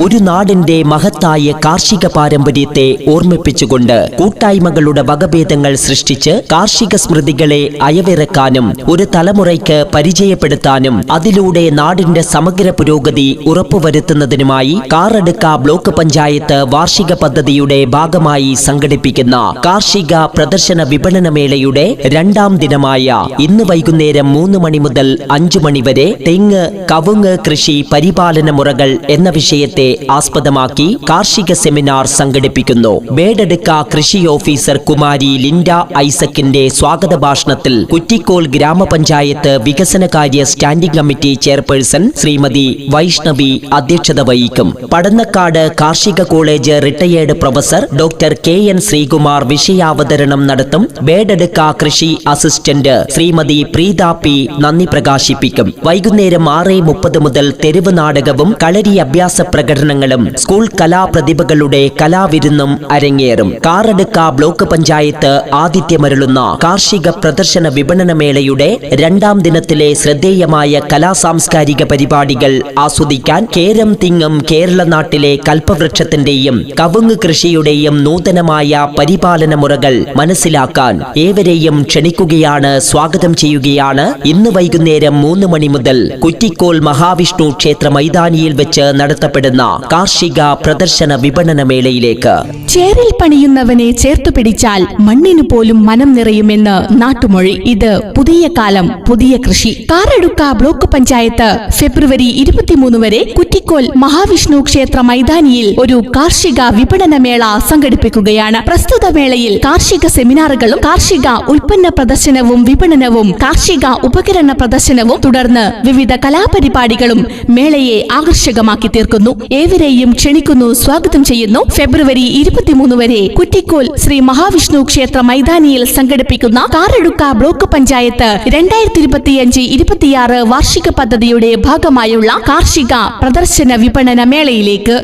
ഒരു നാടിന്റെ മഹത്തായ കാർഷിക പാരമ്പര്യത്തെ ഓർമ്മിപ്പിച്ചുകൊണ്ട് കൂട്ടായ്മകളുടെ വകഭേദങ്ങൾ സൃഷ്ടിച്ച് കാർഷിക സ്മൃതികളെ അയവിറക്കാനും ഒരു തലമുറയ്ക്ക് പരിചയപ്പെടുത്താനും അതിലൂടെ നാടിന്റെ സമഗ്ര പുരോഗതി ഉറപ്പുവരുത്തുന്നതിനുമായി കാറടുക്ക ബ്ലോക്ക് പഞ്ചായത്ത് വാർഷിക പദ്ധതിയുടെ ഭാഗമായി സംഘടിപ്പിക്കുന്ന കാർഷിക പ്രദർശന വിപണന മേളയുടെ രണ്ടാം ദിനമായ ഇന്ന് വൈകുന്നേരം 3 മണി മുതൽ 5 മണി വരെ തെങ്ങ് കവുങ്ങ് കൃഷി പരിപാലന മുറകൾ എന്ന വിഷയത്തെ ആസ്പദമാക്കി കാർഷിക സെമിനാർ സംഘടിപ്പിക്കുന്നു. ബേഡടുക്ക കൃഷി ഓഫീസർ കുമാരി ലിൻഡ ഐസക്കിന്റെ സ്വാഗത ഭാഷണത്തിൽ കുറ്റിക്കോൽ ഗ്രാമപഞ്ചായത്ത് വികസനകാര്യ standing committee chairperson Srimathi Vaishnavi അധ്യക്ഷത വഹിക്കും. പടന്നക്കാട് കാർഷിക college retired professor doctor KN Sreekumar വിഷയാവതരണം നടത്തും. ബേഡടുക്ക കൃഷി അസിസ്റ്റന്റ് ശ്രീമതി പ്രീത P നന്ദി പ്രകാശിപ്പിക്കും. വൈകുന്നേരം 6:30 മുതൽ തെരുവ് നാടകവും കളരി അഭ്യാസ പ്രകടനങ്ങളും സ്കൂൾ കലാപ്രതിഭകളുടെ കലാവിരുന്നും അരങ്ങേറും. കാറടുക്ക ബ്ലോക്ക് പഞ്ചായത്ത് ആതിഥ്യമരുളുന്ന കാർഷിക പ്രദർശന വിപണന മേളയുടെ രണ്ടാം ദിനത്തിലെ ശ്രദ്ധേയമായ കലാസാംസ്കാരിക പരിപാടികൾ ആസ്വദിക്കാൻ കേരം തിങ്ങും കേരള നാട്ടിലെ കൽപ്പവൃക്ഷത്തിന്റെയും കവുങ്ങ് കൃഷിയുടെയും നൂതനമായ പരിപാലന മുറകൾ മനസ്സിലാക്കാൻ ഏവരെയും ക്ഷണിക്കുകയാണ്, സ്വാഗതം ചെയ്യുകയാണ്. ഇന്ന് വൈകുന്നേരം 3 മണി മുതൽ കുറ്റിക്കോൽ മഹാവിഷ്ണു ക്ഷേത്ര മൈതാനിയിൽ വെച്ച് നടത്തപ്പെടുന്ന കാർഷിക പ്രദർശന വിപണന മേളയിലേക്ക്. ചേരിൽ പണിയുന്നവനെ ചേർത്തു പിടിച്ചാൽ മണ്ണിനു പോലും മനം നിറയുമെന്ന് നാട്ടുമൊഴി. ഇത് പുതിയ കാലം, പുതിയ കൃഷി. കാറടുക്ക ബ്ലോക്ക് പഞ്ചായത്ത് ഫെബ്രുവരി 23 വരെ കുറ്റിക്കോൽ മഹാവിഷ്ണു ക്ഷേത്ര മൈതാനിയിൽ ഒരു കാർഷിക വിപണന മേള സംഘടിപ്പിക്കുകയാണ്. പ്രസ്തുത മേളയിൽ കാർഷിക സെമിനാറുകളും കാർഷിക ഉൽപ്പന്ന പ്രദർശനവും വിപണനവും കാർഷിക ഉപകരണ പ്രദർശനവും തുടർന്ന് വിവിധ കലാപരിപാടികളും മേളയെ ആകർഷകമാക്കി തീർക്കുന്നു. ഏവരെയും ക്ഷണിക്കുന്നു, സ്വാഗതം ചെയ്യുന്നു. ഫെബ്രുവരി 23 വരെ കുറ്റിക്കോൽ ശ്രീ മഹാവിഷ്ണു ക്ഷേത്ര മൈതാനിയിൽ സംഘടിപ്പിക്കുന്ന കാറടുക്ക ബ്ലോക്ക് പഞ്ചായത്ത് 2025-26 വാർഷിക പദ്ധതിയുടെ ഭാഗമായുള്ള കാർഷിക പ്രദർശന വിപണന മേളയിലേക്ക്.